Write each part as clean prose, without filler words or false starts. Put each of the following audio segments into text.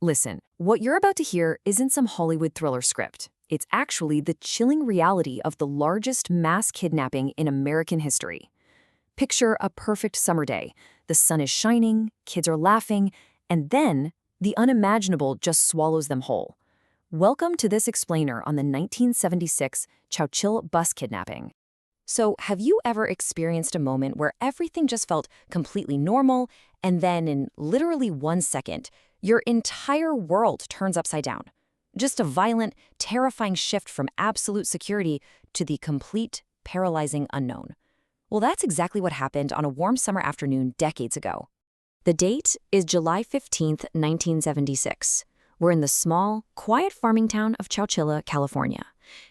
Listen, what you're about to hear isn't some Hollywood thriller script. It's actually the chilling reality of the largest mass kidnapping in American history. Picture a perfect summer day. The sun is shining, kids are laughing, and then the unimaginable just swallows them whole. Welcome to this explainer on the 1976 Chowchilla bus kidnapping. So, have you ever experienced a moment where everything just felt completely normal, and then in literally 1 second, your entire world turns upside down? Just a violent, terrifying shift from absolute security to the complete, paralyzing unknown. Well, that's exactly what happened on a warm summer afternoon decades ago. The date is July 15th, 1976. We're in the small, quiet farming town of Chowchilla, California.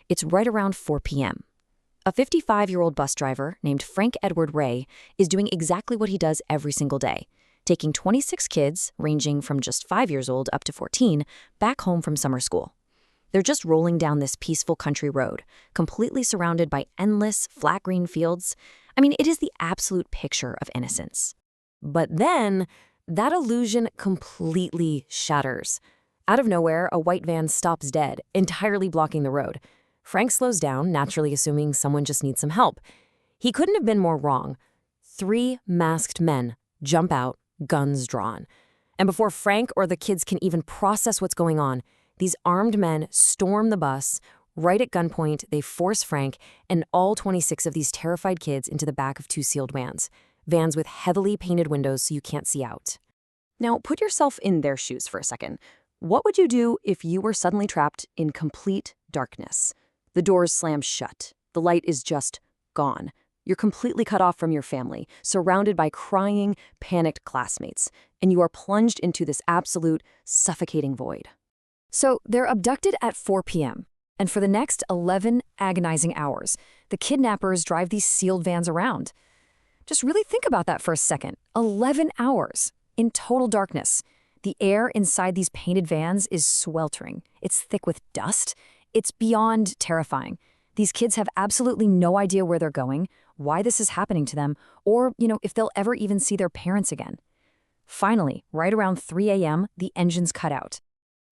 It's right around 4 p.m. A 55-year-old bus driver named Frank Edward Ray is doing exactly what he does every single day, taking 26 kids, ranging from just 5 years old up to 14, back home from summer school. They're just rolling down this peaceful country road, completely surrounded by endless, flat green fields. I mean, it is the absolute picture of innocence. But then, that illusion completely shatters. Out of nowhere, a white van stops dead, entirely blocking the road. Frank slows down, naturally assuming someone just needs some help. He couldn't have been more wrong. 3 masked men jump out, guns drawn. And before Frank or the kids can even process what's going on, these armed men storm the bus. Right at gunpoint, they force Frank and all 26 of these terrified kids into the back of 2 sealed vans with heavily painted windows so you can't see out. Now, put yourself in their shoes for a second. What would you do if you were suddenly trapped in complete darkness? The doors slam shut. The light is just gone. You're completely cut off from your family, surrounded by crying, panicked classmates, and you are plunged into this absolute, suffocating void. So they're abducted at 4 p.m., and for the next 11 agonizing hours, the kidnappers drive these sealed vans around. Just really think about that for a second. 11 hours in total darkness. The air inside these painted vans is sweltering. It's thick with dust. It's beyond terrifying. These kids have absolutely no idea where they're going, why this is happening to them, or, if they'll ever even see their parents again. Finally, right around 3 a.m., the engines cut out.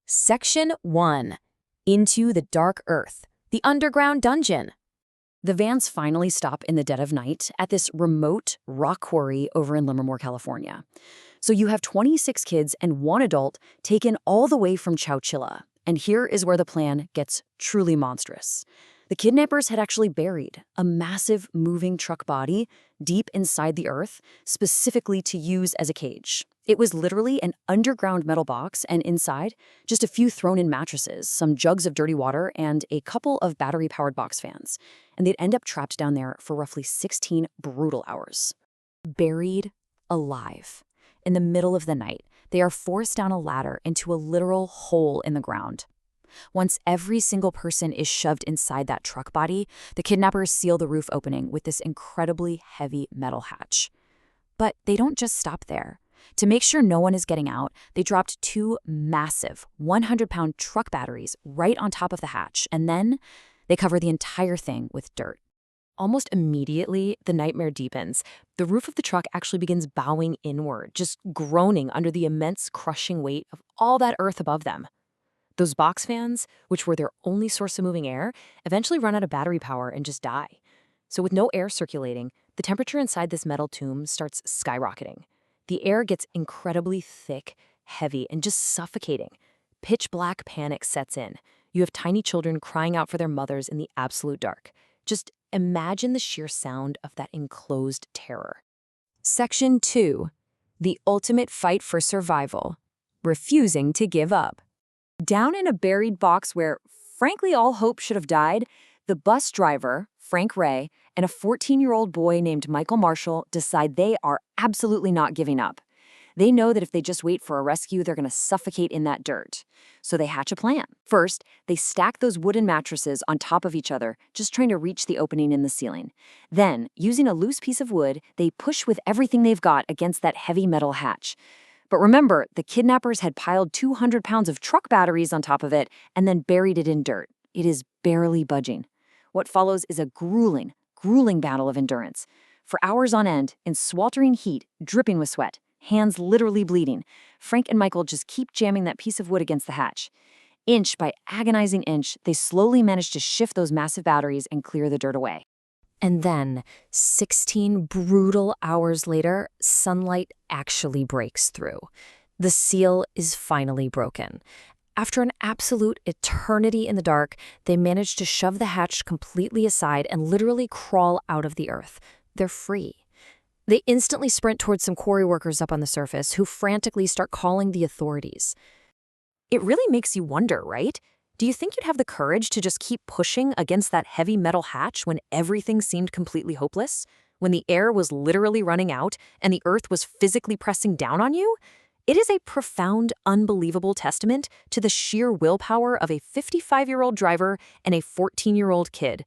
Section 1. Into the Dark Earth, the Underground Dungeon. The vans finally stop in the dead of night at this remote rock quarry over in Livermore, California. So you have 26 kids and 1 adult taken all the way from Chowchilla. And here is where the plan gets truly monstrous. The kidnappers had actually buried a massive moving truck body deep inside the earth, specifically to use as a cage. It was literally an underground metal box, and inside, just a few thrown-in mattresses, some jugs of dirty water, and a couple of battery-powered box fans. And they'd end up trapped down there for roughly 16 brutal hours. Buried alive. In the middle of the night, they are forced down a ladder into a literal hole in the ground. Once every single person is shoved inside that truck body, the kidnappers seal the roof opening with this incredibly heavy metal hatch. But they don't just stop there. To make sure no one is getting out, they dropped 2 massive 100-pound truck batteries right on top of the hatch, and then they cover the entire thing with dirt. Almost immediately, the nightmare deepens. The roof of the truck actually begins bowing inward, just groaning under the immense crushing weight of all that earth above them. Those box fans, which were their only source of moving air, eventually run out of battery power and just die. So with no air circulating, the temperature inside this metal tomb starts skyrocketing. The air gets incredibly thick, heavy, and just suffocating. Pitch black panic sets in. You have tiny children crying out for their mothers in the absolute dark. Just imagine the sheer sound of that enclosed terror. Section 2. The ultimate fight for survival. Refusing to give up. Down in a buried box where, frankly, all hope should have died, the bus driver, Frank Ray, and a 14-year-old boy named Michael Marshall decide they are absolutely not giving up. They know that if they just wait for a rescue, they're going to suffocate in that dirt. So they hatch a plan. First, they stack those wooden mattresses on top of each other, just trying to reach the opening in the ceiling. Then, using a loose piece of wood, they push with everything they've got against that heavy metal hatch. But remember, the kidnappers had piled 200 pounds of truck batteries on top of it and then buried it in dirt. It is barely budging. What follows is a grueling battle of endurance. For hours on end, in sweltering heat, dripping with sweat, hands literally bleeding. Frank and Michael just keep jamming that piece of wood against the hatch. Inch by agonizing inch, they slowly manage to shift those massive batteries and clear the dirt away. And then, 16 brutal hours later, sunlight actually breaks through. The seal is finally broken. After an absolute eternity in the dark, they manage to shove the hatch completely aside and literally crawl out of the earth. They're free. They instantly sprint towards some quarry workers up on the surface, who frantically start calling the authorities. It really makes you wonder, right? Do you think you'd have the courage to just keep pushing against that heavy metal hatch when everything seemed completely hopeless? When the air was literally running out and the earth was physically pressing down on you? It is a profound, unbelievable testament to the sheer willpower of a 55-year-old driver and a 14-year-old kid.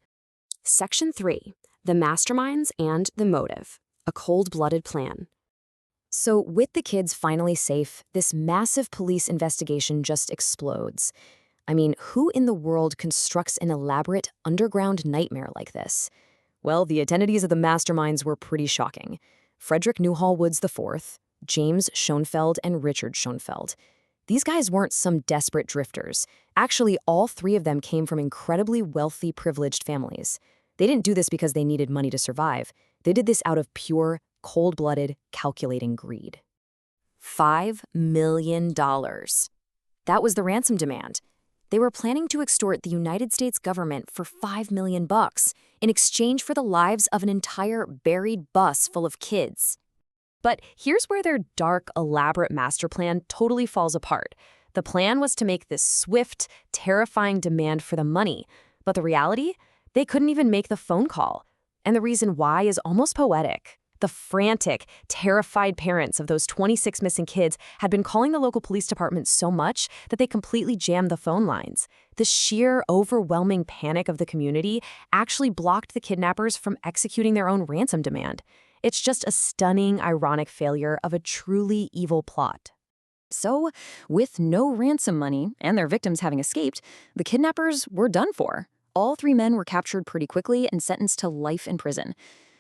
Section 3. The Masterminds and the Motive. A cold-blooded plan. So, with the kids finally safe, this massive police investigation just explodes. I mean, who in the world constructs an elaborate underground nightmare like this? Well, the identities of the masterminds were pretty shocking. Frederick Newhall Woods IV, James Schoenfeld, and Richard Schoenfeld. These guys weren't some desperate drifters. Actually, all three of them came from incredibly wealthy, privileged families. They didn't do this because they needed money to survive. They did this out of pure, cold-blooded, calculating greed. $5 million. That was the ransom demand. They were planning to extort the United States government for $5 million in exchange for the lives of an entire buried bus full of kids. But here's where their dark, elaborate master plan totally falls apart. The plan was to make this swift, terrifying demand for the money. But the reality? They couldn't even make the phone call. And the reason why is almost poetic. The frantic, terrified parents of those 26 missing kids had been calling the local police department so much that they completely jammed the phone lines. The sheer, overwhelming panic of the community actually blocked the kidnappers from executing their own ransom demand. It's just a stunning, ironic failure of a truly evil plot. So, with no ransom money and their victims having escaped, the kidnappers were done for. All three men were captured pretty quickly and sentenced to life in prison.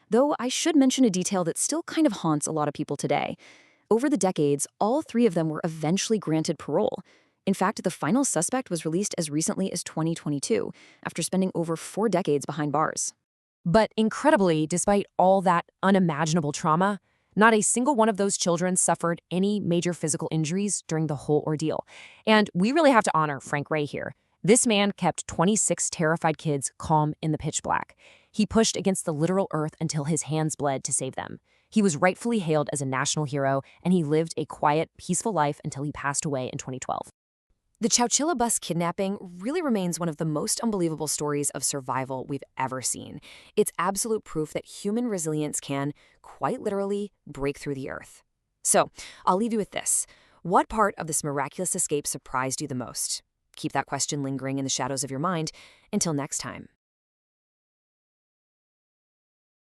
Though I should mention a detail that still kind of haunts a lot of people today. Over the decades, all three of them were eventually granted parole. In fact, the final suspect was released as recently as 2022, after spending over 4 decades behind bars. But incredibly, despite all that unimaginable trauma, not a single one of those children suffered any major physical injuries during the whole ordeal. And we really have to honor Frank Ray here. This man kept 26 terrified kids calm in the pitch black. He pushed against the literal earth until his hands bled to save them. He was rightfully hailed as a national hero, and he lived a quiet, peaceful life until he passed away in 2012. The Chowchilla bus kidnapping really remains one of the most unbelievable stories of survival we've ever seen. It's absolute proof that human resilience can, quite literally, break through the earth. So, I'll leave you with this. What part of this miraculous escape surprised you the most? Keep that question lingering in the shadows of your mind. Until next time.